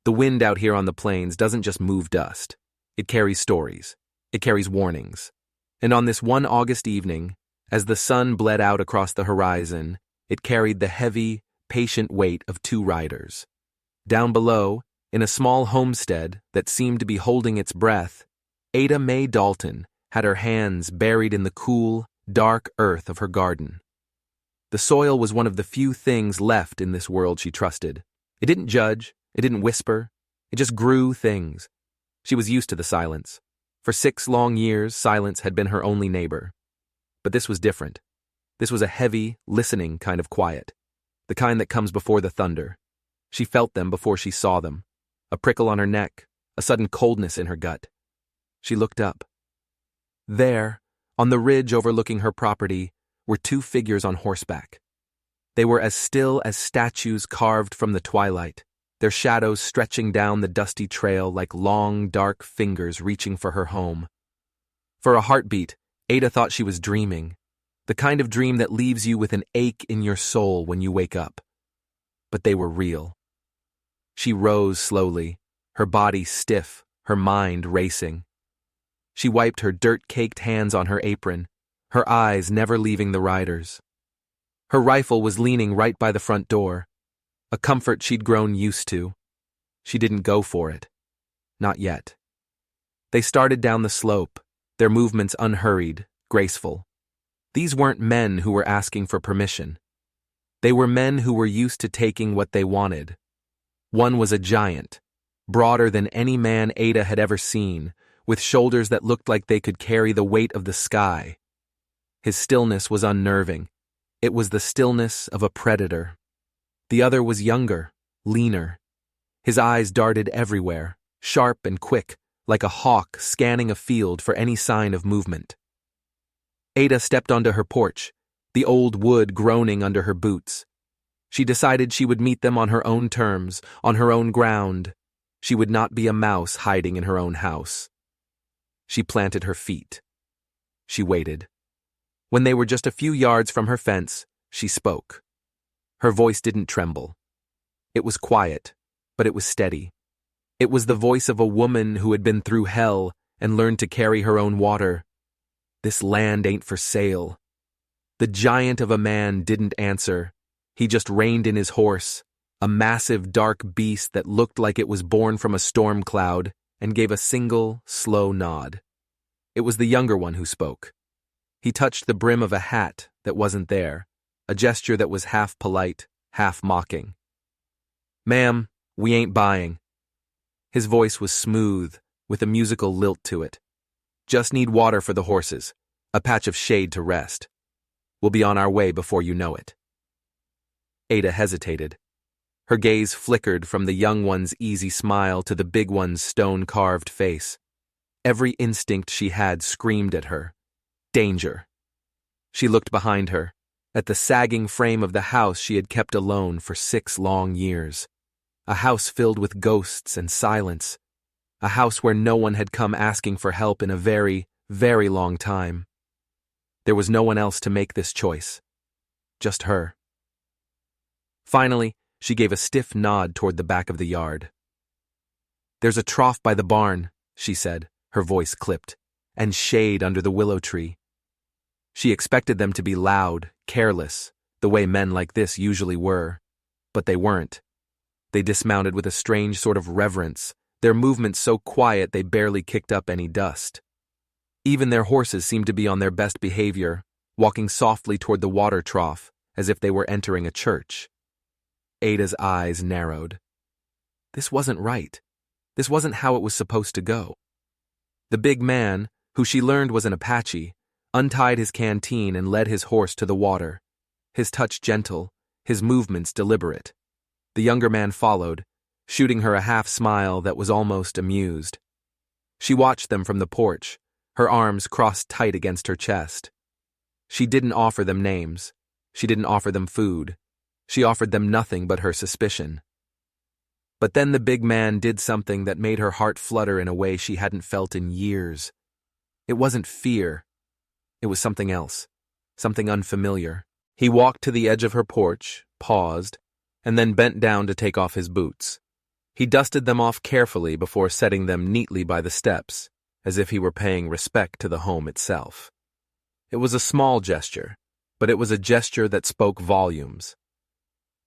The wind out here on the plains doesn't just move dust. It carries stories. It carries warnings. And on this one August evening, as the sun bled out across the horizon, it carried the heavy, patient weight of two riders. Down below, in a small homestead that seemed to be holding its breath, Ada Mae Dalton had her hands buried in the cool, dark earth of her garden. The soil was one of the few things left in this world she trusted. It didn't judge, it didn't whisper, it just grew things. She was used to the silence. For 6 long years, silence had been her only neighbor. But this was different. This was a heavy, listening kind of quiet. The kind that comes before the thunder. She felt them before she saw them. A prickle on her neck, a sudden coldness in her gut. She looked up. There, on the ridge overlooking her property, were 2 figures on horseback. They were as still as statues carved from the twilight, their shadows stretching down the dusty trail like long, dark fingers reaching for her home. For a heartbeat, Ada thought she was dreaming, the kind of dream that leaves you with an ache in your soul when you wake up. But they were real. She rose slowly, her body stiff, her mind racing. She wiped her dirt-caked hands on her apron, her eyes never leaving the riders. Her rifle was leaning right by the front door, a comfort she'd grown used to. She didn't go for it. Not yet. They started down the slope, their movements unhurried, graceful. These weren't men who were asking for permission. They were men who were used to taking what they wanted. One was a giant, broader than any man Ada had ever seen, with shoulders that looked like they could carry the weight of the sky. His stillness was unnerving. It was the stillness of a predator. The other was younger, leaner. His eyes darted everywhere, sharp and quick, like a hawk scanning a field for any sign of movement. Ada stepped onto her porch, the old wood groaning under her boots. She decided she would meet them on her own terms, on her own ground. She would not be a mouse hiding in her own house. She planted her feet. She waited. When they were just a few yards from her fence, she spoke. Her voice didn't tremble. It was quiet, but it was steady. It was the voice of a woman who had been through hell and learned to carry her own water. This land ain't for sale. The giant of a man didn't answer. He just reined in his horse, a massive dark beast that looked like it was born from a storm cloud, and gave a single, slow nod. It was the younger one who spoke. He touched the brim of a hat that wasn't there, a gesture that was half polite, half mocking. "Ma'am, we ain't buying." His voice was smooth, with a musical lilt to it. "Just need water for the horses, a patch of shade to rest. We'll be on our way before you know it." Ada hesitated. Her gaze flickered from the young one's easy smile to the big one's stone-carved face. Every instinct she had screamed at her. Danger. She looked behind her, at the sagging frame of the house she had kept alone for 6 long years. A house filled with ghosts and silence. A house where no one had come asking for help in a very, very long time. There was no one else to make this choice. Just her. Finally, she gave a stiff nod toward the back of the yard. "There's a trough by the barn," she said, her voice clipped, "and shade under the willow tree." She expected them to be loud, careless, the way men like this usually were. But they weren't. They dismounted with a strange sort of reverence, their movements so quiet they barely kicked up any dust. Even their horses seemed to be on their best behavior, walking softly toward the water trough, as if they were entering a church. Ada's eyes narrowed. This wasn't right. This wasn't how it was supposed to go. The big man, who she learned was an Apache, untied his canteen and led his horse to the water, his touch gentle, his movements deliberate. The younger man followed, shooting her a half-smile that was almost amused. She watched them from the porch, her arms crossed tight against her chest. She didn't offer them names. She didn't offer them food. She offered them nothing but her suspicion. But then the big man did something that made her heart flutter in a way she hadn't felt in years. It wasn't fear. It was something else, something unfamiliar. He walked to the edge of her porch, paused, and then bent down to take off his boots. He dusted them off carefully before setting them neatly by the steps, as if he were paying respect to the home itself. It was a small gesture, but it was a gesture that spoke volumes.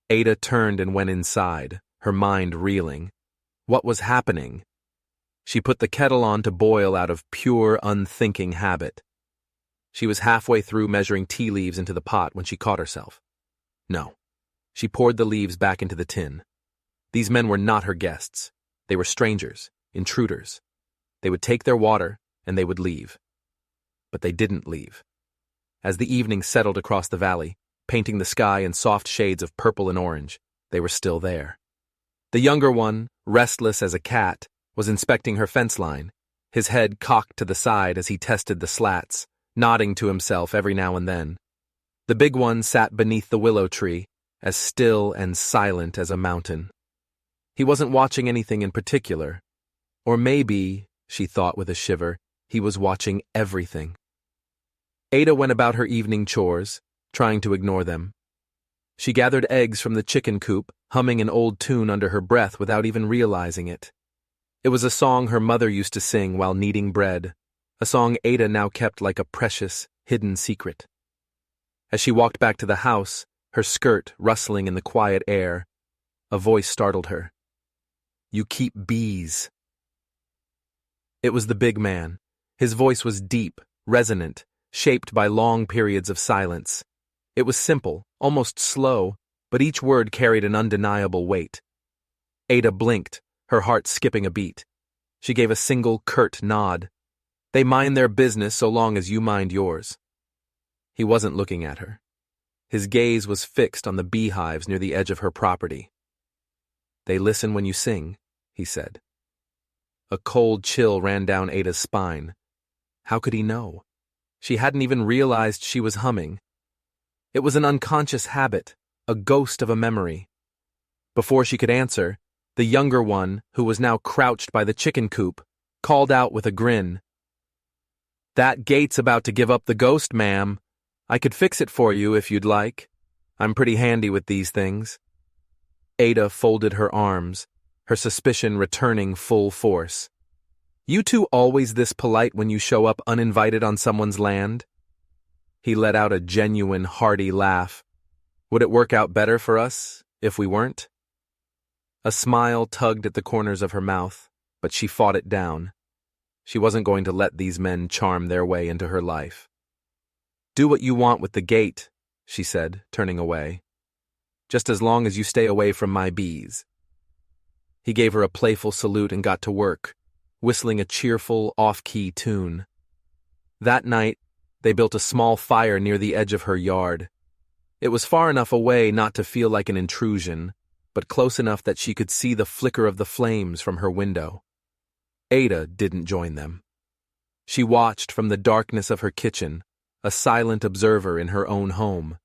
Ada turned and went inside, her mind reeling. What was happening? She put the kettle on to boil out of pure, unthinking habit. She was halfway through measuring tea leaves into the pot when she caught herself. No. She poured the leaves back into the tin. These men were not her guests. They were strangers, intruders. They would take their water, and they would leave. But they didn't leave. As the evening settled across the valley, painting the sky in soft shades of purple and orange, they were still there. The younger one, restless as a cat, was inspecting her fence line, his head cocked to the side as he tested the slats, nodding to himself every now and then. The big one sat beneath the willow tree, as still and silent as a mountain. He wasn't watching anything in particular. Or maybe, she thought with a shiver, he was watching everything. Ada went about her evening chores, trying to ignore them. She gathered eggs from the chicken coop, humming an old tune under her breath without even realizing it. It was a song her mother used to sing while kneading bread, a song Ada now kept like a precious, hidden secret. As she walked back to the house, her skirt rustling in the quiet air, a voice startled her. "You keep bees." It was the big man. His voice was deep, resonant, shaped by long periods of silence. It was simple, almost slow, but each word carried an undeniable weight. Ada blinked, her heart skipping a beat. She gave a single curt nod. "They mind their business so long as you mind yours." He wasn't looking at her. His gaze was fixed on the beehives near the edge of her property. "They listen when you sing," he said. A cold chill ran down Ada's spine. How could he know? She hadn't even realized she was humming. It was an unconscious habit, a ghost of a memory. Before she could answer, the younger one, who was now crouched by the chicken coop, called out with a grin. "That gate's about to give up the ghost, ma'am. I could fix it for you if you'd like. I'm pretty handy with these things." Ada folded her arms, her suspicion returning full force. "You two always this polite when you show up uninvited on someone's land?" He let out a genuine, hearty laugh. "Would it work out better for us if we weren't?" A smile tugged at the corners of her mouth, but she fought it down. She wasn't going to let these men charm their way into her life. "Do what you want with the gate," she said, turning away. "Just as long as you stay away from my bees." He gave her a playful salute and got to work, whistling a cheerful, off-key tune. That night, they built a small fire near the edge of her yard. It was far enough away not to feel like an intrusion, but close enough that she could see the flicker of the flames from her window. Ada didn't join them. She watched from the darkness of her kitchen, a silent observer in her own home.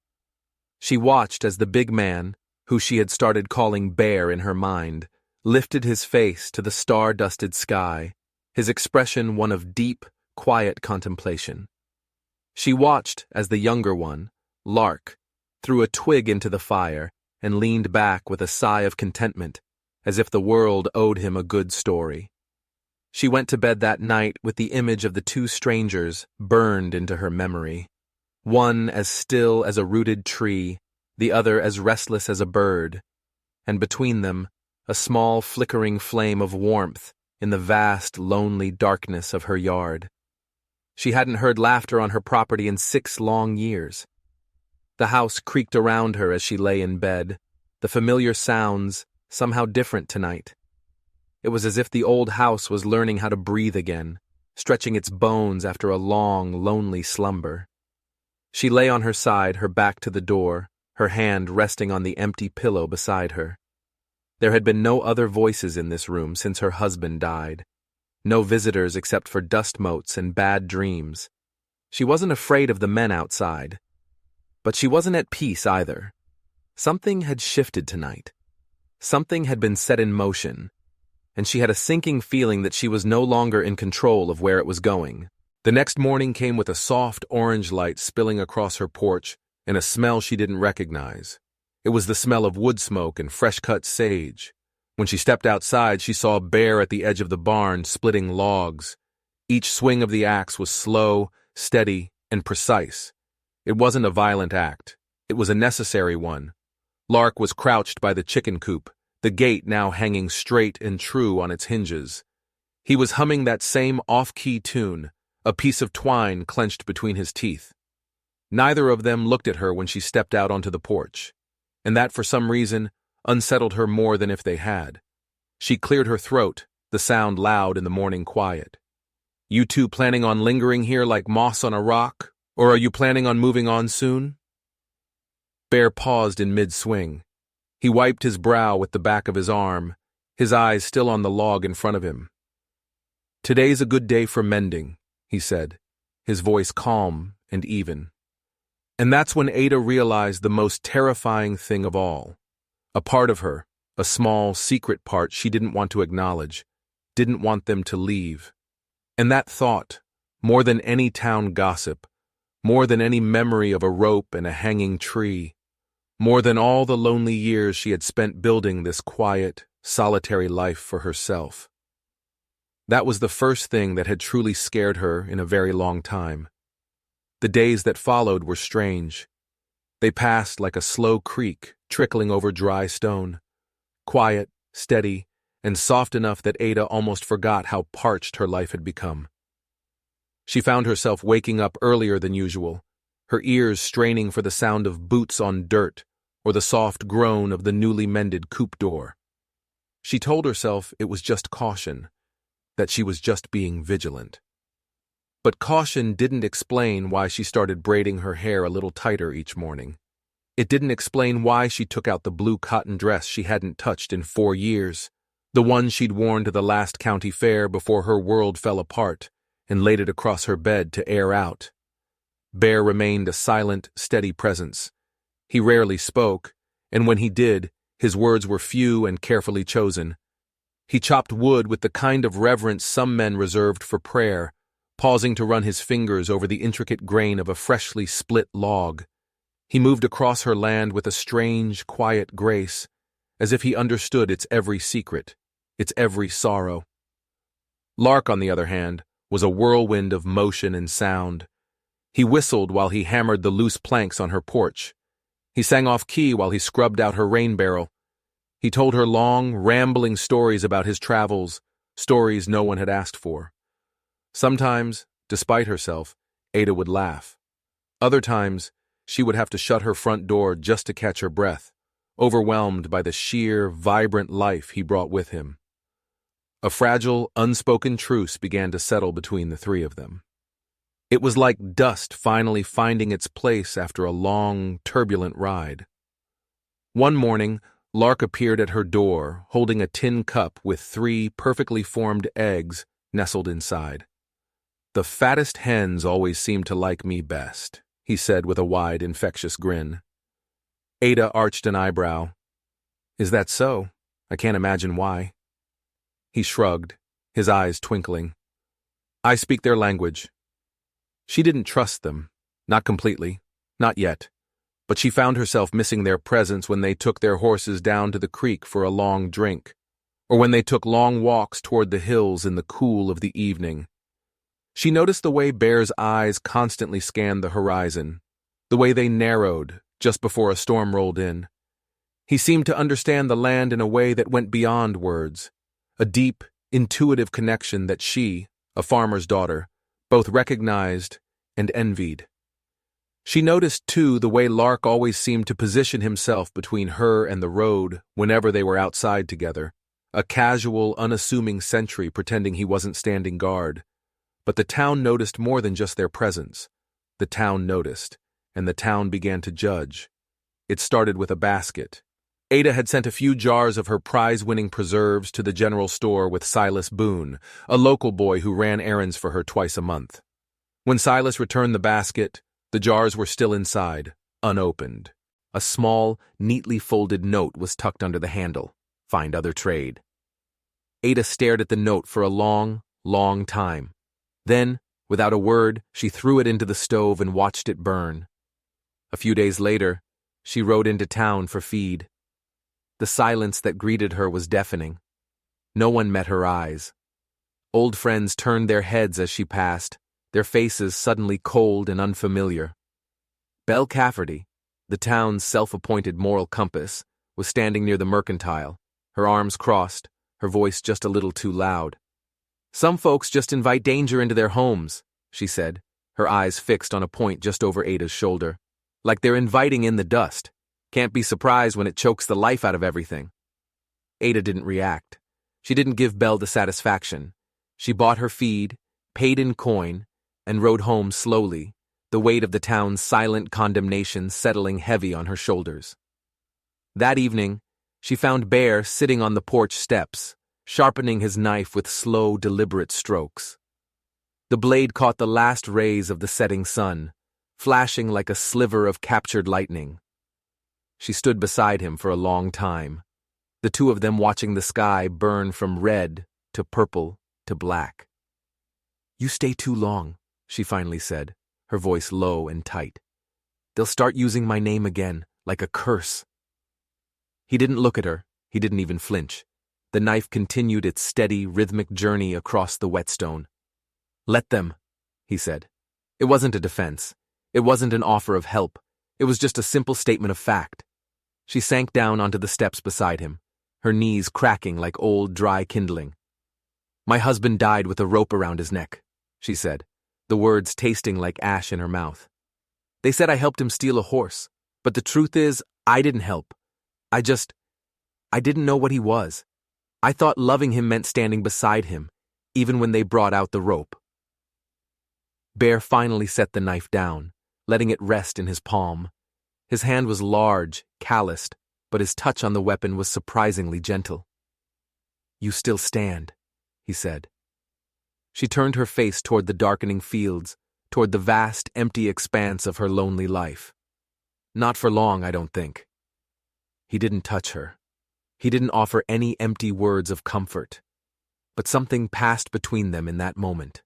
She watched as the big man, who she had started calling Bear in her mind, lifted his face to the star-dusted sky, his expression one of deep, quiet contemplation. She watched as the younger one, Lark, threw a twig into the fire and leaned back with a sigh of contentment, as if the world owed him a good story. She went to bed that night with the image of the two strangers burned into her memory, one as still as a rooted tree, the other as restless as a bird, and between them, a small flickering flame of warmth in the vast, lonely darkness of her yard. She hadn't heard laughter on her property in 6 long years. The house creaked around her as she lay in bed, the familiar sounds somehow different tonight. It was as if the old house was learning how to breathe again, stretching its bones after a long, lonely slumber. She lay on her side, her back to the door, her hand resting on the empty pillow beside her. There had been no other voices in this room since her husband died. No visitors except for dust motes and bad dreams. She wasn't afraid of the men outside. But she wasn't at peace either. Something had shifted tonight. Something had been set in motion, and she had a sinking feeling that she was no longer in control of where it was going. The next morning came with a soft orange light spilling across her porch and a smell she didn't recognize. It was the smell of wood smoke and fresh-cut sage, When she stepped outside, she saw Bear at the edge of the barn splitting logs. Each swing of the axe was slow, steady, and precise. It wasn't a violent act. It was a necessary one. Lark was crouched by the chicken coop, the gate now hanging straight and true on its hinges. He was humming that same off-key tune, a piece of twine clenched between his teeth. Neither of them looked at her when she stepped out onto the porch, and that, for some reason, unsettled her more than if they had. She cleared her throat, the sound loud in the morning quiet. "You two planning on lingering here like moss on a rock, or are you planning on moving on soon?" Bear paused in mid-swing. He wiped his brow with the back of his arm, his eyes still on the log in front of him. "Today's a good day for mending," he said, his voice calm and even. And that's when Ada realized the most terrifying thing of all. A part of her, a small, secret part she didn't want to acknowledge, didn't want them to leave. And that thought, more than any town gossip, more than any memory of a rope and a hanging tree, more than all the lonely years she had spent building this quiet, solitary life for herself. That was the first thing that had truly scared her in a very long time. The days that followed were strange. They passed like a slow creek trickling over dry stone, quiet, steady, and soft enough that Ada almost forgot how parched her life had become. She found herself waking up earlier than usual, her ears straining for the sound of boots on dirt or the soft groan of the newly mended coop door. She told herself it was just caution, that she was just being vigilant. But caution didn't explain why she started braiding her hair a little tighter each morning. It didn't explain why she took out the blue cotton dress she hadn't touched in 4 years, the one she'd worn to the last county fair before her world fell apart, and laid it across her bed to air out. Bear remained a silent, steady presence. He rarely spoke, and when he did, his words were few and carefully chosen. He chopped wood with the kind of reverence some men reserved for prayer, pausing to run his fingers over the intricate grain of a freshly split log. He moved across her land with a strange, quiet grace, as if he understood its every secret, its every sorrow. Lark, on the other hand, was a whirlwind of motion and sound. He whistled while he hammered the loose planks on her porch. He sang off-key while he scrubbed out her rain barrel. He told her long, rambling stories about his travels, stories no one had asked for. Sometimes, despite herself, Ada would laugh. Other times, she would have to shut her front door just to catch her breath, overwhelmed by the sheer, vibrant life he brought with him. A fragile, unspoken truce began to settle between the three of them. It was like dust finally finding its place after a long, turbulent ride. One morning, Lark appeared at her door, holding a tin cup with 3 perfectly formed eggs nestled inside. "The fattest hens always seem to like me best," he said with a wide, infectious grin. Ada arched an eyebrow. "Is that so? I can't imagine why." He shrugged, his eyes twinkling. "I speak their language." She didn't trust them, not completely, not yet, but she found herself missing their presence when they took their horses down to the creek for a long drink, or when they took long walks toward the hills in the cool of the evening. She noticed the way Bear's eyes constantly scanned the horizon, the way they narrowed just before a storm rolled in. He seemed to understand the land in a way that went beyond words, a deep, intuitive connection that she, a farmer's daughter, both recognized and envied. She noticed, too, the way Lark always seemed to position himself between her and the road whenever they were outside together, a casual, unassuming sentry pretending he wasn't standing guard. But the town noticed more than just their presence. The town noticed, and the town began to judge. It started with a basket. Ada had sent a few jars of her prize-winning preserves to the general store with Silas Boone, a local boy who ran errands for her twice a month. When Silas returned the basket, the jars were still inside, unopened. A small, neatly folded note was tucked under the handle. "Find other trade." Ada stared at the note for a long, long time. Then, without a word, she threw it into the stove and watched it burn. A few days later, she rode into town for feed. The silence that greeted her was deafening. No one met her eyes. Old friends turned their heads as she passed, their faces suddenly cold and unfamiliar. Belle Cafferty, the town's self-appointed moral compass, was standing near the mercantile, her arms crossed, her voice just a little too loud. "Some folks just invite danger into their homes," she said, her eyes fixed on a point just over Ada's shoulder. "Like they're inviting in the dust. Can't be surprised when it chokes the life out of everything." Ada didn't react. She didn't give Belle the satisfaction. She bought her feed, paid in coin, and rode home slowly, the weight of the town's silent condemnation settling heavy on her shoulders. That evening, she found Bear sitting on the porch steps, sharpening his knife with slow, deliberate strokes. The blade caught the last rays of the setting sun, flashing like a sliver of captured lightning. She stood beside him for a long time, the two of them watching the sky burn from red to purple to black. "You stay too long," she finally said, her voice low and tight. "They'll start using my name again, like a curse." He didn't look at her, he didn't even flinch. The knife continued its steady, rhythmic journey across the whetstone. "Let them," he said. It wasn't a defense. It wasn't an offer of help. It was just a simple statement of fact. She sank down onto the steps beside him, her knees cracking like old, dry kindling. "My husband died with a rope around his neck," she said, the words tasting like ash in her mouth. "They said I helped him steal a horse, but the truth is, I didn't help. I didn't know what he was. I thought loving him meant standing beside him, even when they brought out the rope." Bear finally set the knife down, letting it rest in his palm. His hand was large, calloused, but his touch on the weapon was surprisingly gentle. "You still stand," he said. She turned her face toward the darkening fields, toward the vast, empty expanse of her lonely life. "Not for long, I don't think." He didn't touch her. He didn't offer any empty words of comfort. But something passed between them in that moment,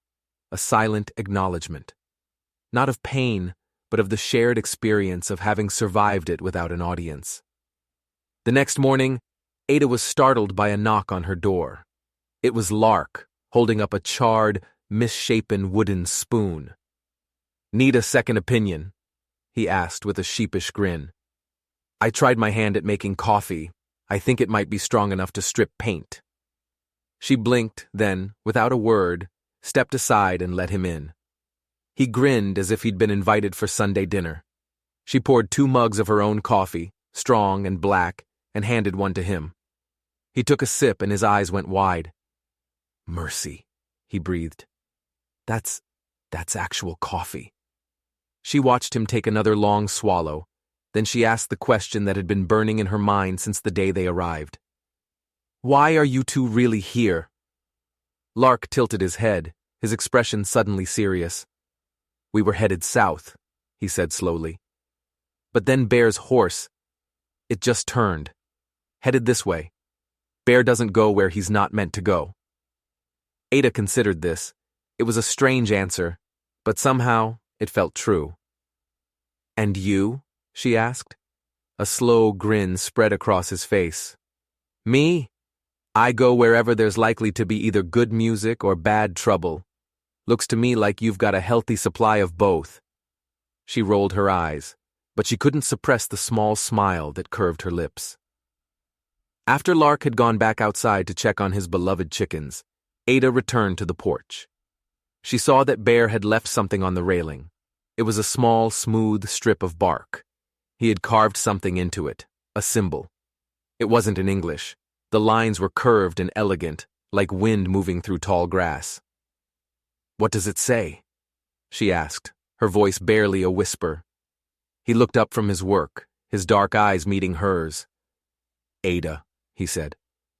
a silent acknowledgement. Not of pain, but of the shared experience of having survived it without an audience. The next morning, Ada was startled by a knock on her door. It was Lark, holding up a charred, misshapen wooden spoon. "Need a second opinion?" he asked with a sheepish grin. "I tried my hand at making coffee. I think it might be strong enough to strip paint." She blinked, then, without a word, stepped aside and let him in. He grinned as if he'd been invited for Sunday dinner. She poured 2 mugs of her own coffee, strong and black, and handed one to him. He took a sip and his eyes went wide. "Mercy," he breathed. That's actual coffee." She watched him take another long swallow. Then she asked the question that had been burning in her mind since the day they arrived. "Why are you two really here?" Lark tilted his head, his expression suddenly serious. "We were headed south," he said slowly. "But then Bear's horse, it just turned. Headed this way. Bear doesn't go where he's not meant to go." Ada considered this. It was a strange answer, but somehow it felt true. "And you?" she asked. A slow grin spread across his face. "Me? I go wherever there's likely to be either good music or bad trouble. Looks to me like you've got a healthy supply of both." She rolled her eyes, but she couldn't suppress the small smile that curved her lips. After Lark had gone back outside to check on his beloved chickens, Ada returned to the porch. She saw that Bear had left something on the railing. It was a small, smooth strip of bark. He had carved something into it, a symbol. It wasn't in English. The lines were curved and elegant, like wind moving through tall grass. "What does it say?" she asked, her voice barely a whisper. He looked up from his work, his dark eyes meeting hers. "Ada," he said.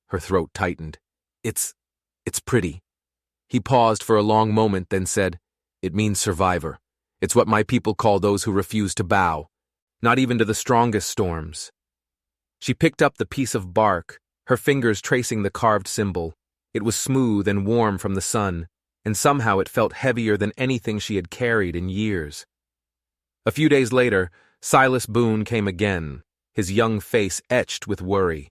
Her throat tightened. It's pretty." He paused for a long moment, then said, "It means survivor. It's what my people call those who refuse to bow, not even to the strongest storms." She picked up the piece of bark, her fingers tracing the carved symbol. It was smooth and warm from the sun, and somehow it felt heavier than anything she had carried in years. A few days later, Silas Boone came again, his young face etched with worry.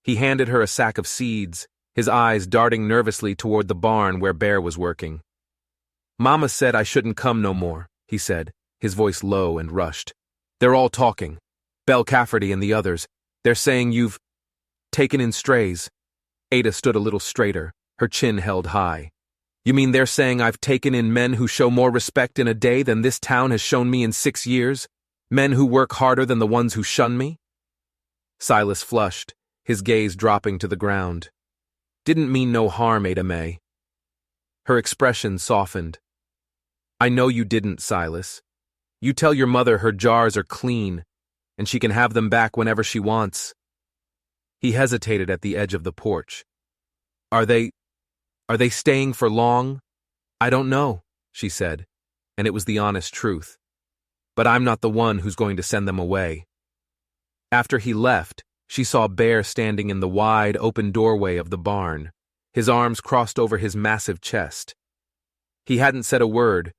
He handed her a sack of seeds, his eyes darting nervously toward the barn where Bear was working. "Mama said I shouldn't come no more," he said, his voice low and rushed. "They're all talking. Belle Cafferty and the others. They're saying you've taken in strays." Ada stood a little straighter, her chin held high. "You mean they're saying I've taken in men who show more respect in a day than this town has shown me in 6 years? Men who work harder than the ones who shun me?" Silas flushed, his gaze dropping to the ground. "Didn't mean no harm, Ada May." Her expression softened. "I know you didn't, Silas. You tell your mother her jars are clean, and she can have them back whenever she wants." He hesitated at the edge of the porch. Are they staying for long?" "I don't know," she said, and it was the honest truth. "But I'm not the one who's going to send them away." After he left, she saw Bear standing in the wide, open doorway of the barn, his arms crossed over his massive chest. He hadn't said a word,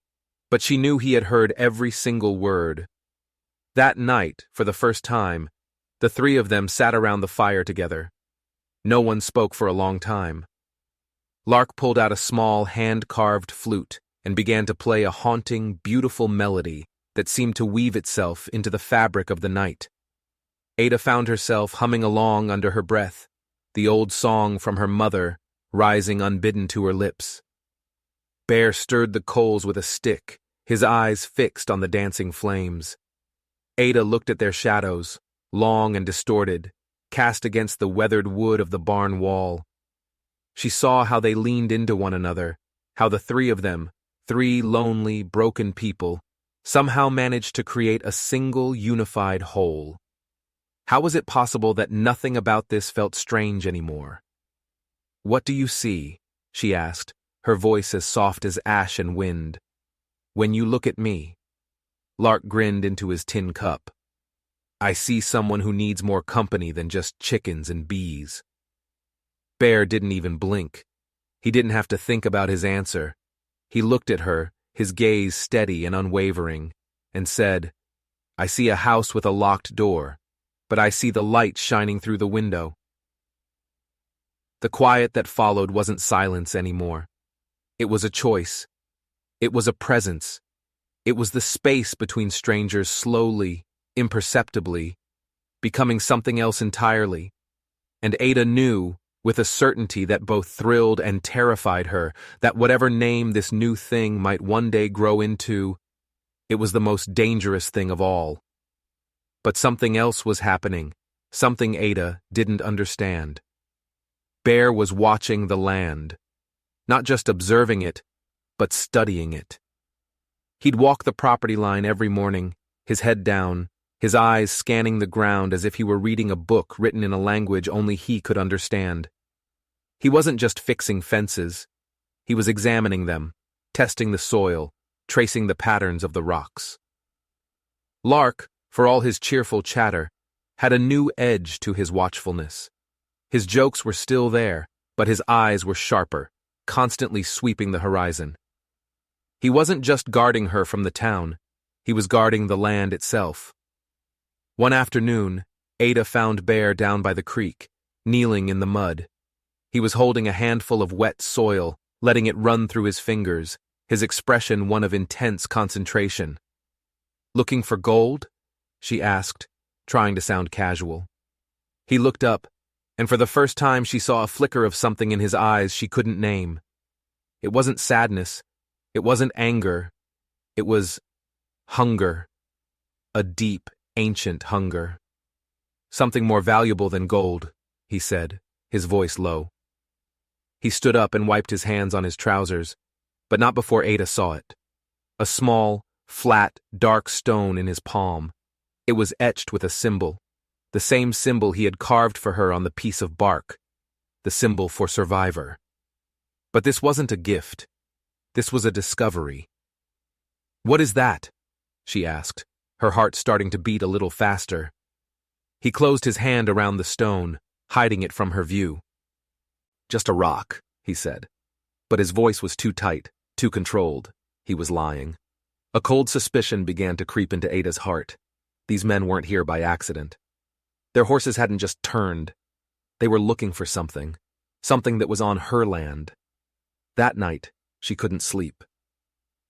but she knew he had heard every single word. That night, for the first time, the three of them sat around the fire together. No one spoke for a long time. Lark pulled out a small, hand-carved flute and began to play a haunting, beautiful melody that seemed to weave itself into the fabric of the night. Ada found herself humming along under her breath, the old song from her mother rising unbidden to her lips. Bear stirred the coals with a stick, his eyes fixed on the dancing flames. Ada looked at their shadows, long and distorted, cast against the weathered wood of the barn wall. She saw how they leaned into one another, how the three of them, three lonely, broken people, somehow managed to create a single unified whole. How was it possible that nothing about this felt strange anymore? "What do you see?" she asked, her voice as soft as ash and wind. "When you look at me." Lark grinned into his tin cup. "I see someone who needs more company than just chickens and bees." Bear didn't even blink. He didn't have to think about his answer. He looked at her, his gaze steady and unwavering, and said, "I see a house with a locked door, but I see the light shining through the window." The quiet that followed wasn't silence anymore. It was a choice. It was a presence. It was the space between strangers slowly, imperceptibly, becoming something else entirely. And Ada knew, with a certainty that both thrilled and terrified her, that whatever name this new thing might one day grow into, it was the most dangerous thing of all. But something else was happening, something Ada didn't understand. Bear was watching the land, not just observing it, but studying it. He'd walk the property line every morning, his head down, his eyes scanning the ground as if he were reading a book written in a language only he could understand. He wasn't just fixing fences. He was examining them, testing the soil, tracing the patterns of the rocks. Lark, for all his cheerful chatter, had a new edge to his watchfulness. His jokes were still there, but his eyes were sharper, constantly sweeping the horizon. He wasn't just guarding her from the town, he was guarding the land itself. One afternoon, Ada found Bear down by the creek, kneeling in the mud. He was holding a handful of wet soil, letting it run through his fingers, his expression one of intense concentration. "Looking for gold?" she asked, trying to sound casual. He looked up, and for the first time she saw a flicker of something in his eyes she couldn't name. It wasn't sadness, it wasn't anger, it was hunger, a deep, ancient hunger. "Something more valuable than gold," he said, his voice low. He stood up and wiped his hands on his trousers, but not before Ada saw it. A small, flat, dark stone in his palm. It was etched with a symbol, the same symbol he had carved for her on the piece of bark, the symbol for survivor. But this wasn't a gift. This was a discovery. "What is that?" she asked, her heart starting to beat a little faster. He closed his hand around the stone, hiding it from her view. "Just a rock," he said. But his voice was too tight, too controlled. He was lying. A cold suspicion began to creep into Ada's heart. These men weren't here by accident. Their horses hadn't just turned. They were looking for something, something that was on her land. That night, she couldn't sleep.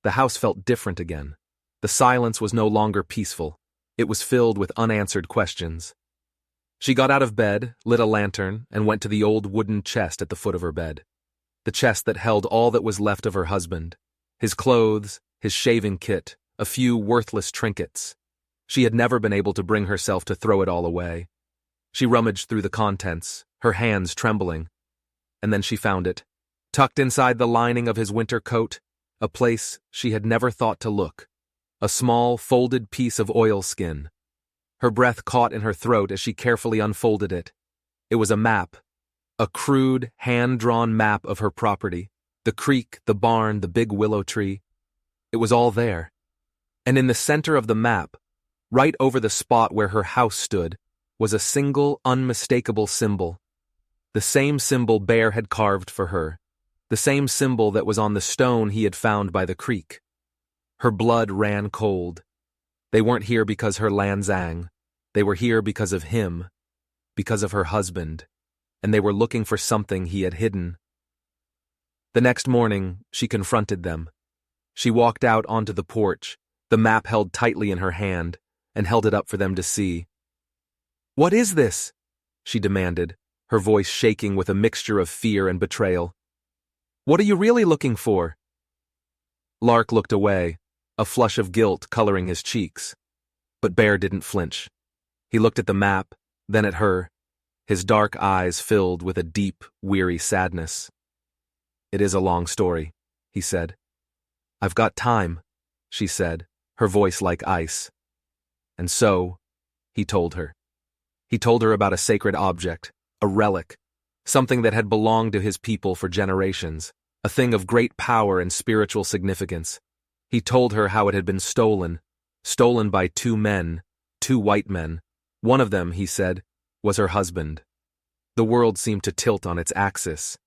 The house felt different again. The silence was no longer peaceful. It was filled with unanswered questions. She got out of bed, lit a lantern, and went to the old wooden chest at the foot of her bed. The chest that held all that was left of her husband. His clothes, his shaving kit, a few worthless trinkets. She had never been able to bring herself to throw it all away. She rummaged through the contents, her hands trembling. And then she found it, tucked inside the lining of his winter coat, a place she had never thought to look. A small, folded piece of oilskin. Her breath caught in her throat as she carefully unfolded it. It was a map, a crude, hand-drawn map of her property, the creek, the barn, the big willow tree. It was all there. And in the center of the map, right over the spot where her house stood, was a single, unmistakable symbol. The same symbol Bear had carved for her. The same symbol that was on the stone he had found by the creek. Her blood ran cold. They weren't here because her Lanzang. They were here because of him, because of her husband, and they were looking for something he had hidden. The next morning, she confronted them. She walked out onto the porch, the map held tightly in her hand, and held it up for them to see. "What is this?" she demanded, her voice shaking with a mixture of fear and betrayal. "What are you really looking for?" Lark looked away, a flush of guilt coloring his cheeks. But Bear didn't flinch. He looked at the map, then at her, his dark eyes filled with a deep, weary sadness. "It is a long story," he said. "I've got time," she said, her voice like ice. And so, he told her. He told her about a sacred object, a relic, something that had belonged to his people for generations, a thing of great power and spiritual significance. He told her how it had been stolen by two men, two white men. One of them, he said, was her husband. The world seemed to tilt on its axis.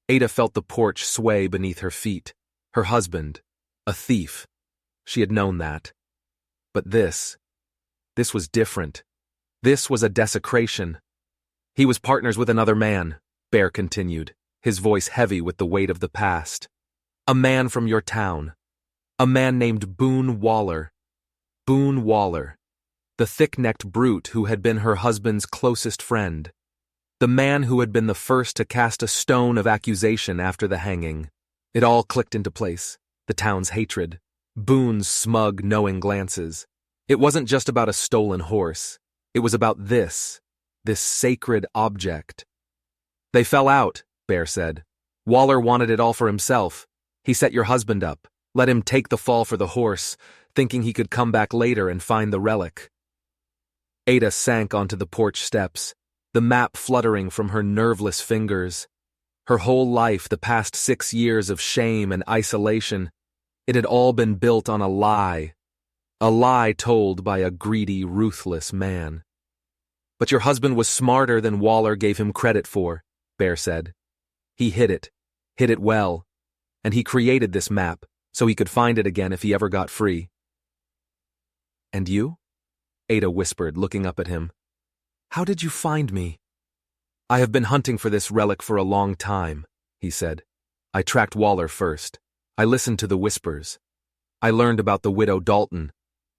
Ada felt the porch sway beneath her feet. Her husband, a thief. She had known that. But this was different. This was a desecration. "He was partners with another man," Bear continued, his voice heavy with the weight of the past. "A man from your town. A man named Boone Waller. Boone Waller. The thick-necked brute who had been her husband's closest friend. The man who had been the first to cast a stone of accusation after the hanging." It all clicked into place. The town's hatred. Boone's smug, knowing glances. It wasn't just about a stolen horse. It was about this sacred object. "They fell out," Bear said. "Waller wanted it all for himself. He set your husband up, let him take the fall for the horse, thinking he could come back later and find the relic." Ada sank onto the porch steps, the map fluttering from her nerveless fingers. Her whole life, the past 6 years of shame and isolation, it had all been built on a lie told by a greedy, ruthless man. "But your husband was smarter than Waller gave him credit for," Bear said. "He hid it well, and he created this map so he could find it again if he ever got free." "And you?" Ada whispered, looking up at him. "How did you find me?" "I have been hunting for this relic for a long time," he said. "I tracked Waller first. I listened to the whispers. I learned about the widow Dalton,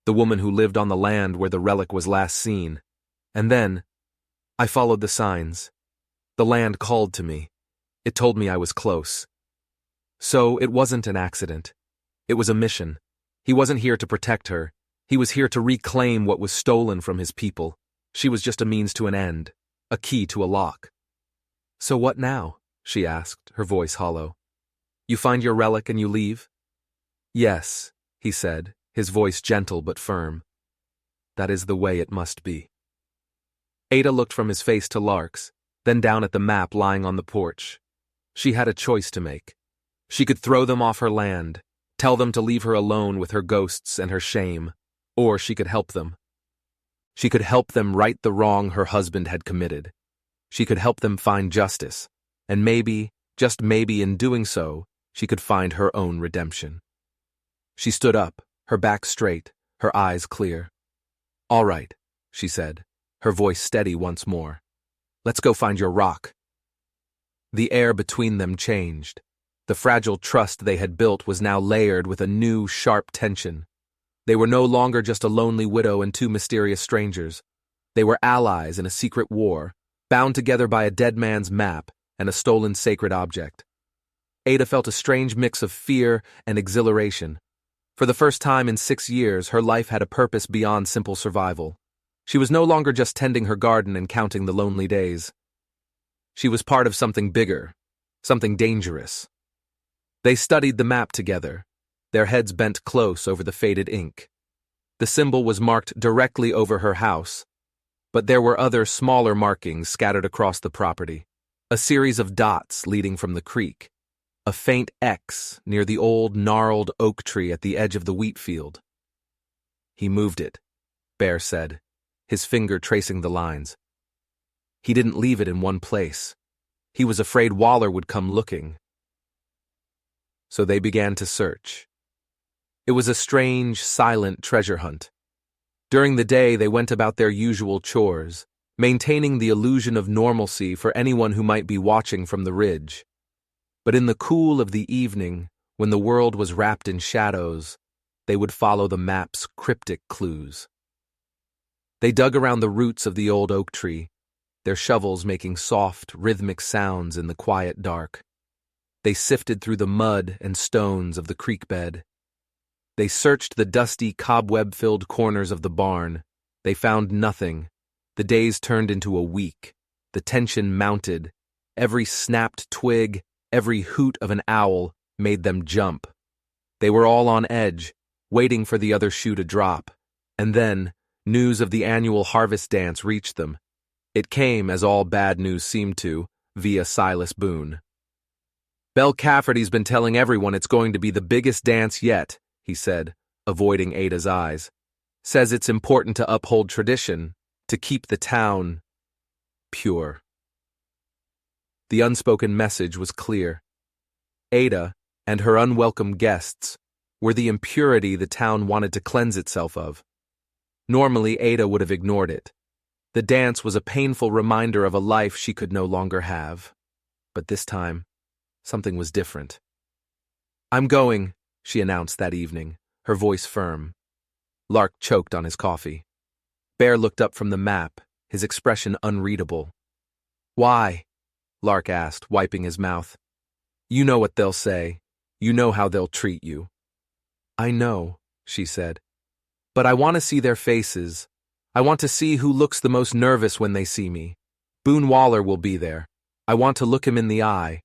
the woman who lived on the land where the relic was last seen. And then, I followed the signs. The land called to me. It told me I was close. So it wasn't an accident. It was a mission. He wasn't here to protect her. He was here to reclaim what was stolen from his people. She was just a means to an end, a key to a lock." "So what now?" she asked, her voice hollow. "You find your relic and you leave?" "Yes," he said, his voice gentle but firm. "That is the way it must be." Ada looked from his face to Lark's, then down at the map lying on the porch. She had a choice to make. She could throw them off her land, tell them to leave her alone with her ghosts and her shame, or she could help them. She could help them right the wrong her husband had committed. She could help them find justice, and maybe, just maybe in doing so, she could find her own redemption. She stood up, her back straight, her eyes clear. "All right," she said, her voice steady once more. Let's go find your rock. The air between them changed. The fragile trust they had built was now layered with a new, sharp tension. They were no longer just a lonely widow and two mysterious strangers. They were allies in a secret war, bound together by a dead man's map and a stolen sacred object. Ada felt a strange mix of fear and exhilaration. For the first time in 6 years, her life had a purpose beyond simple survival. She was no longer just tending her garden and counting the lonely days. She was part of something bigger, something dangerous. They studied the map together, their heads bent close over the faded ink. The symbol was marked directly over her house, but there were other smaller markings scattered across the property. A series of dots leading from the creek. A faint X near the old, gnarled oak tree at the edge of the wheat field. He moved it, Bear said, his finger tracing the lines. He didn't leave it in one place. He was afraid Waller would come looking. So they began to search. It was a strange, silent treasure hunt. During the day, they went about their usual chores, maintaining the illusion of normalcy for anyone who might be watching from the ridge. But in the cool of the evening, when the world was wrapped in shadows, they would follow the map's cryptic clues. They dug around the roots of the old oak tree, their shovels making soft, rhythmic sounds in the quiet dark. They sifted through the mud and stones of the creek bed. They searched the dusty, cobweb-filled corners of the barn. They found nothing. The days turned into a week. The tension mounted. Every snapped twig, every hoot of an owl made them jump. They were all on edge, waiting for the other shoe to drop. And then, news of the annual harvest dance reached them. It came, as all bad news seemed to, via Silas Boone. Belle Cafferty's been telling everyone it's going to be the biggest dance yet, he said, avoiding Ada's eyes. Says it's important to uphold tradition, to keep the town pure. The unspoken message was clear. Ada and her unwelcome guests were the impurity the town wanted to cleanse itself of. Normally, Ada would have ignored it. The dance was a painful reminder of a life she could no longer have. But this time, something was different. I'm going, she announced that evening, her voice firm. Lark choked on his coffee. Bear looked up from the map, his expression unreadable. Why? Lark asked, wiping his mouth. You know what they'll say. You know how they'll treat you. I know, she said. But I want to see their faces. I want to see who looks the most nervous when they see me. Boone Waller will be there. I want to look him in the eye.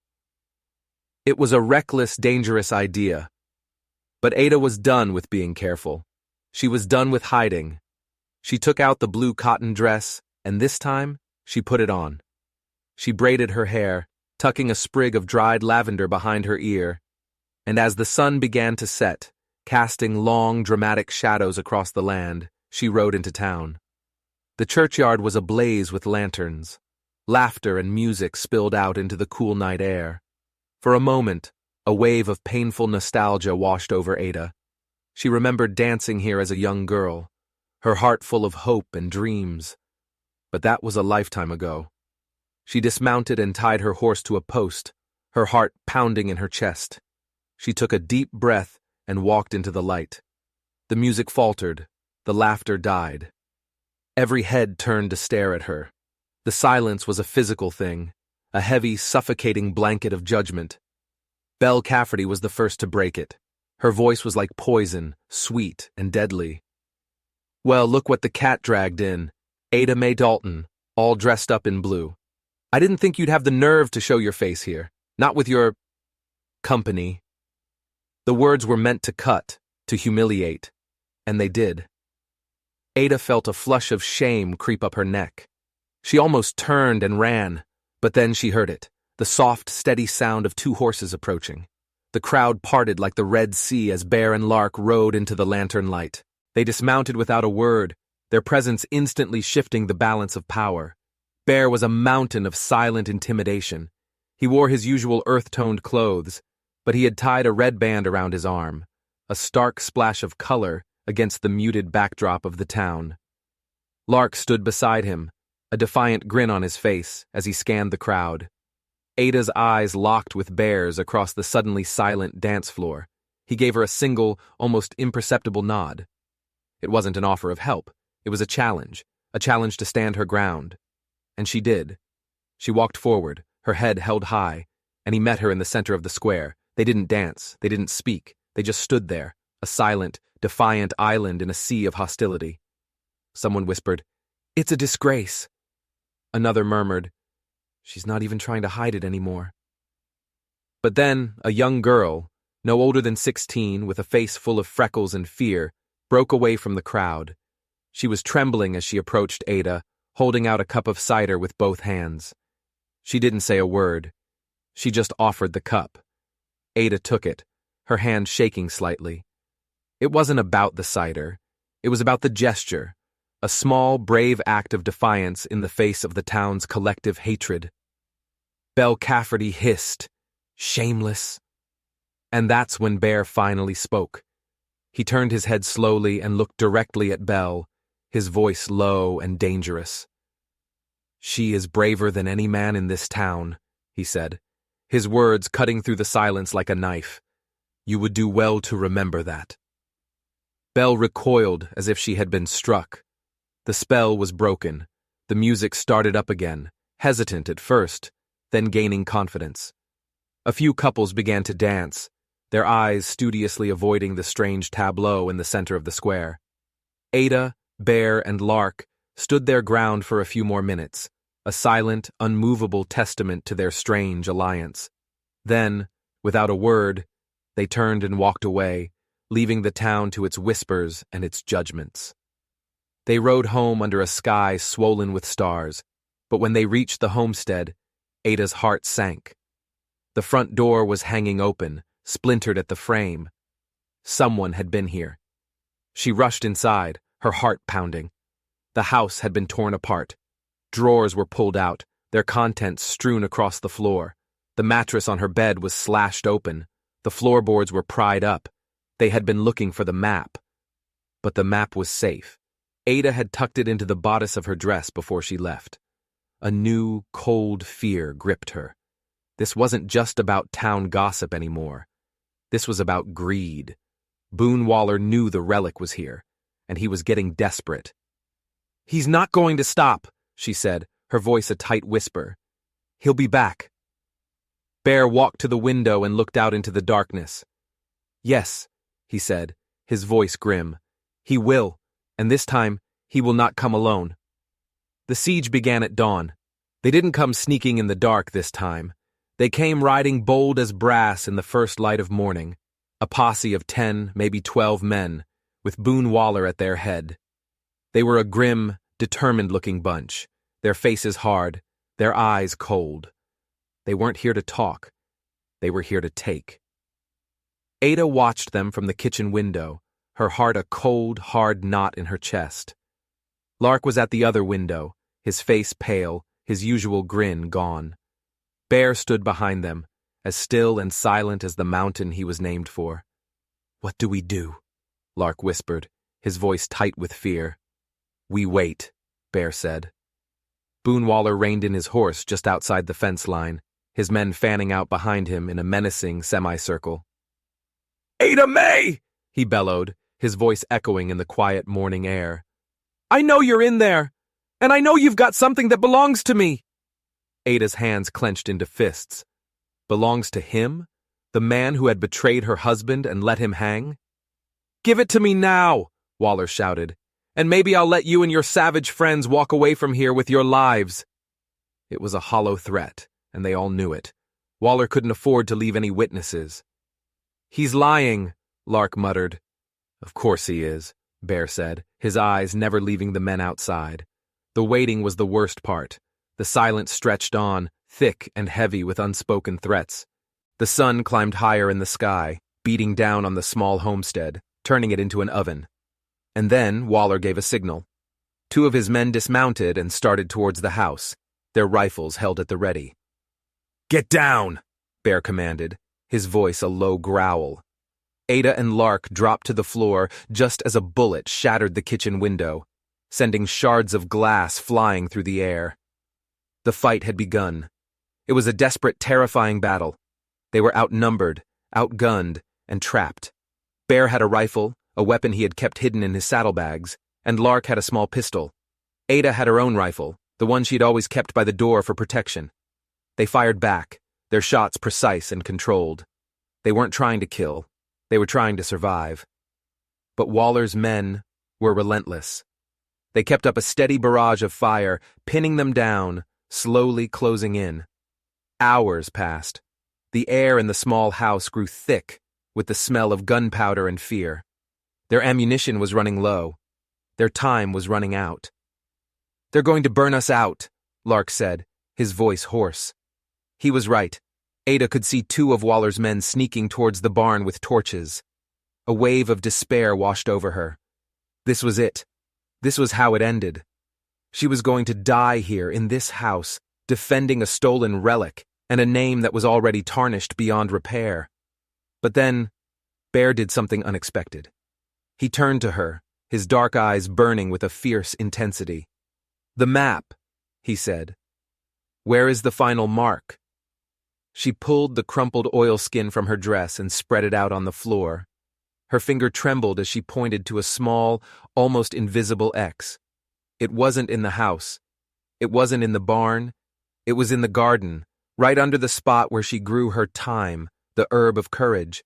It was a reckless, dangerous idea. But Ada was done with being careful. She was done with hiding. She took out the blue cotton dress, and this time, she put it on. She braided her hair, tucking a sprig of dried lavender behind her ear, and as the sun began to set, casting long, dramatic shadows across the land, she rode into town. The churchyard was ablaze with lanterns. Laughter and music spilled out into the cool night air. For a moment, a wave of painful nostalgia washed over Ada. She remembered dancing here as a young girl, her heart full of hope and dreams. But that was a lifetime ago. She dismounted and tied her horse to a post, her heart pounding in her chest. She took a deep breath and walked into the light. The music faltered, the laughter died. Every head turned to stare at her. The silence was a physical thing, a heavy, suffocating blanket of judgment. Belle Cafferty was the first to break it. Her voice was like poison, sweet and deadly. Well, look what the cat dragged in. Ada Mae Dalton, all dressed up in blue. I didn't think you'd have the nerve to show your face here, not with your company. The words were meant to cut, to humiliate, and they did. Ada felt a flush of shame creep up her neck. She almost turned and ran, but then she heard it, the soft, steady sound of 2 horses approaching. The crowd parted like the Red Sea as Bear and Lark rode into the lantern light. They dismounted without a word, their presence instantly shifting the balance of power. Bear was a mountain of silent intimidation. He wore his usual earth-toned clothes, but he had tied a red band around his arm, a stark splash of color against the muted backdrop of the town. Lark stood beside him, a defiant grin on his face as he scanned the crowd. Ada's eyes locked with Bear's across the suddenly silent dance floor. He gave her a single, almost imperceptible nod. It wasn't an offer of help. It was a challenge to stand her ground. And she did. She walked forward, her head held high, and he met her in the center of the square. They didn't dance, they didn't speak, they just stood there, a silent, defiant island in a sea of hostility. Someone whispered, "It's a disgrace." Another murmured, "She's not even trying to hide it anymore." But then, a young girl, no older than 16, with a face full of freckles and fear, broke away from the crowd. She was trembling as she approached Ada, holding out a cup of cider with both hands. She didn't say a word. She just offered the cup. Ada took it, her hand shaking slightly. It wasn't about the cider. It was about the gesture, a small, brave act of defiance in the face of the town's collective hatred. Belle Cafferty hissed, "Shameless." And that's when Bear finally spoke. He turned his head slowly and looked directly at Belle, his voice low and dangerous. "She is braver than any man in this town," he said, his words cutting through the silence like a knife. "You would do well to remember that." Belle recoiled as if she had been struck. The spell was broken. The music started up again, hesitant at first, then gaining confidence. A few couples began to dance, their eyes studiously avoiding the strange tableau in the center of the square. Ada, Bear, and Lark stood their ground for a few more minutes, a silent, unmovable testament to their strange alliance. Then, without a word, they turned and walked away, leaving the town to its whispers and its judgments. They rode home under a sky swollen with stars, but when they reached the homestead, Ada's heart sank. The front door was hanging open, splintered at the frame. Someone had been here. She rushed inside, her heart pounding. The house had been torn apart. Drawers were pulled out, their contents strewn across the floor. The mattress on her bed was slashed open. The floorboards were pried up. They had been looking for the map. But the map was safe. Ada had tucked it into the bodice of her dress before she left. A new, cold fear gripped her. This wasn't just about town gossip anymore. This was about greed. Boone Waller knew the relic was here, and he was getting desperate. "He's not going to stop," she said, her voice a tight whisper. "He'll be back." Bear walked to the window and looked out into the darkness. "Yes," he said, his voice grim. "He will, and this time he will not come alone." The siege began at dawn. They didn't come sneaking in the dark this time. They came riding bold as brass in the first light of morning, a posse of 10, maybe 12 men, with Boone Waller at their head. They were a grim, determined-looking bunch, their faces hard, their eyes cold. They weren't here to talk. They were here to take. Ada watched them from the kitchen window, her heart a cold, hard knot in her chest. Lark was at the other window, his face pale, his usual grin gone. Bear stood behind them, as still and silent as the mountain he was named for. "What do we do?" Lark whispered, his voice tight with fear. "We wait," Bear said. Boone Waller reined in his horse just outside the fence line, his men fanning out behind him in a menacing semicircle. "Ada May!" he bellowed, his voice echoing in the quiet morning air. "I know you're in there, and I know you've got something that belongs to me." Ada's hands clenched into fists. Belongs to him? The man who had betrayed her husband and let him hang? "Give it to me now," Waller shouted, "and maybe I'll let you and your savage friends walk away from here with your lives." It was a hollow threat, and they all knew it. Waller couldn't afford to leave any witnesses. "He's lying," Lark muttered. "Of course he is," Bear said, his eyes never leaving the men outside. The waiting was the worst part. The silence stretched on, thick and heavy with unspoken threats. The sun climbed higher in the sky, beating down on the small homestead, turning it into an oven. And then Waller gave a signal. Two of his men dismounted and started towards the house, their rifles held at the ready. "Get down!" Bear commanded, his voice a low growl. Ada and Lark dropped to the floor just as a bullet shattered the kitchen window. sending shards of glass flying through the air. The fight had begun. It was a desperate, terrifying battle. They were outnumbered, outgunned, and trapped. Bear had a rifle, a weapon he had kept hidden in his saddlebags, and Lark had a small pistol. Ada had her own rifle, the one she'd always kept by the door for protection. They fired back, their shots precise and controlled. They weren't trying to kill. They were trying to survive. But Waller's men were relentless. They kept up a steady barrage of fire, pinning them down, slowly closing in. Hours passed. The air in the small house grew thick with the smell of gunpowder and fear. Their ammunition was running low. Their time was running out. "They're going to burn us out," Lark said, his voice hoarse. He was right. Ada could see two of Waller's men sneaking towards the barn with torches. A wave of despair washed over her. This was it. This was how it ended. She was going to die here in this house, defending a stolen relic and a name that was already tarnished beyond repair. But then, Bear did something unexpected. He turned to her, his dark eyes burning with a fierce intensity. "The map," he said. "Where is the final mark?" She pulled the crumpled oilskin from her dress and spread it out on the floor. Her finger trembled as she pointed to a small, almost invisible X. It wasn't in the house. It wasn't in the barn. It was in the garden, right under the spot where she grew her thyme, the herb of courage.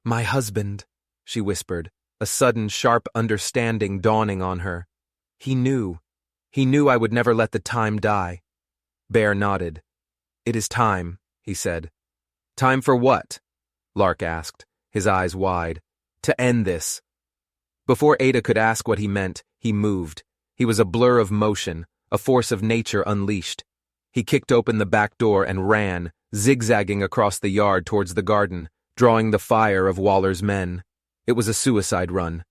"My husband," she whispered, a sudden sharp understanding dawning on her. He knew. He knew I would never let the thyme die. Bear nodded. "It is time," he said. "Time for what?" Lark asked, his eyes wide. "To end this." Before Ada could ask what he meant, he moved. He was a blur of motion, a force of nature unleashed. He kicked open the back door and ran, zigzagging across the yard towards the garden, drawing the fire of Waller's men. It was a suicide run.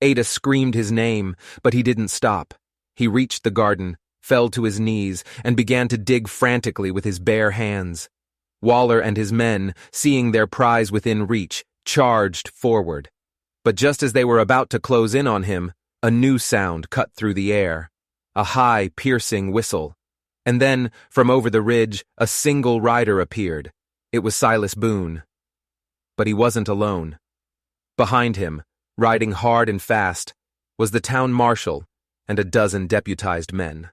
Ada screamed his name, but he didn't stop. He reached the garden, fell to his knees, and began to dig frantically with his bare hands. Waller and his men, seeing their prize within reach, charged forward. But just as they were about to close in on him, a new sound cut through the air. A high, piercing whistle. And then, from over the ridge, a single rider appeared. It was Silas Boone. But he wasn't alone. Behind him, riding hard and fast, was the town marshal and a dozen deputized men.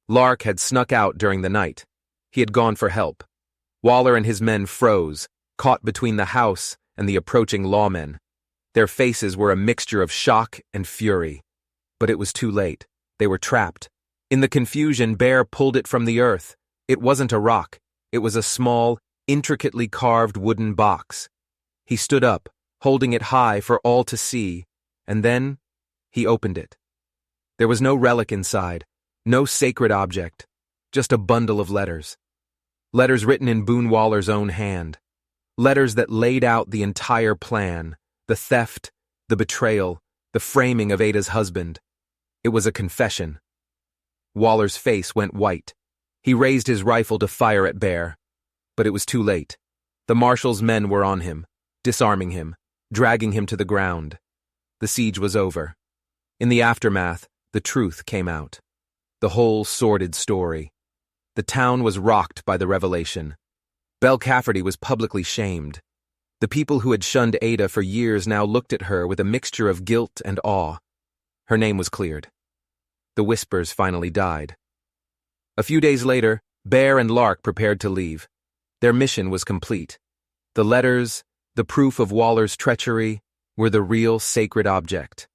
Lark had snuck out during the night. He had gone for help. Waller and his men froze, caught between the house and the approaching lawmen. Their faces were a mixture of shock and fury. But it was too late. They were trapped. In the confusion, Bear pulled it from the earth. It wasn't a rock. It was a small, intricately carved wooden box. He stood up, holding it high for all to see, and then he opened it. There was no relic inside, no sacred object, just a bundle of letters. Letters written in Boone Waller's own hand. Letters that laid out the entire plan, the theft, the betrayal, the framing of Ada's husband. It was a confession. Waller's face went white. He raised his rifle to fire at Bear. But it was too late. The marshal's men were on him, disarming him, dragging him to the ground. The siege was over. In the aftermath, the truth came out. The whole sordid story. The town was rocked by the revelation. Belle Cafferty was publicly shamed. The people who had shunned Ada for years now looked at her with a mixture of guilt and awe. Her name was cleared. The whispers finally died. A few days later, Bear and Lark prepared to leave. Their mission was complete. The letters, the proof of Waller's treachery, were the real sacred object.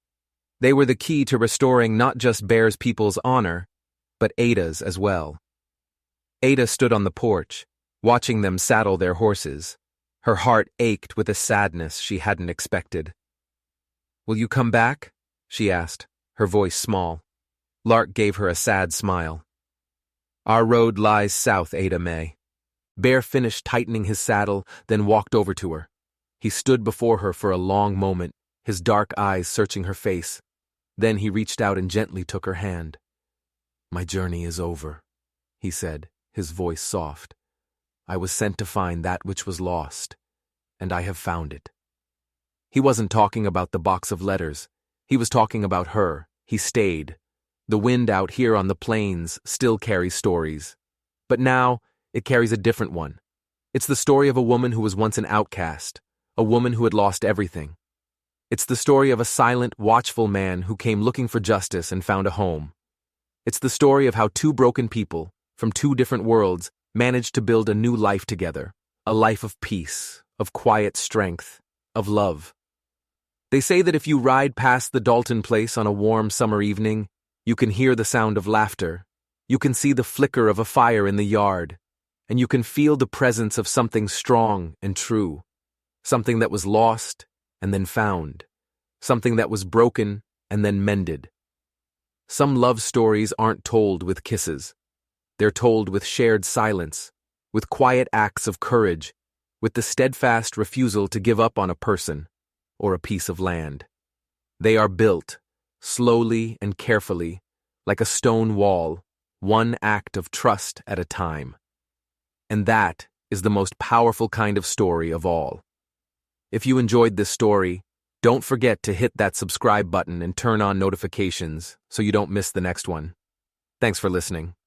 They were the key to restoring not just Bear's people's honor, but Ada's as well. Ada stood on the porch, watching them saddle their horses. Her heart ached with a sadness she hadn't expected. "Will you come back?" she asked, her voice small. Lark gave her a sad smile. "Our road lies south, Ada May." Bear finished tightening his saddle, then walked over to her. He stood before her for a long moment, his dark eyes searching her face. Then he reached out and gently took her hand. "My journey is over," he said, his voice soft. "I was sent to find that which was lost, and I have found it." He wasn't talking about the box of letters. He was talking about her, he stayed. The wind out here on the plains still carries stories. But now, it carries a different one. It's the story of a woman who was once an outcast, a woman who had lost everything. It's the story of a silent, watchful man who came looking for justice and found a home. It's the story of how two broken people, from two different worlds, managed to build a new life together, a life of peace, of quiet strength, of love. They say that if you ride past the Dalton place on a warm summer evening, you can hear the sound of laughter, you can see the flicker of a fire in the yard, and you can feel the presence of something strong and true, something that was lost and then found, something that was broken and then mended. Some love stories aren't told with kisses. They're told with shared silence, with quiet acts of courage, with the steadfast refusal to give up on a person or a piece of land. They are built, slowly and carefully, like a stone wall, one act of trust at a time. And that is the most powerful kind of story of all. If you enjoyed this story, don't forget to hit that subscribe button and turn on notifications so you don't miss the next one. Thanks for listening.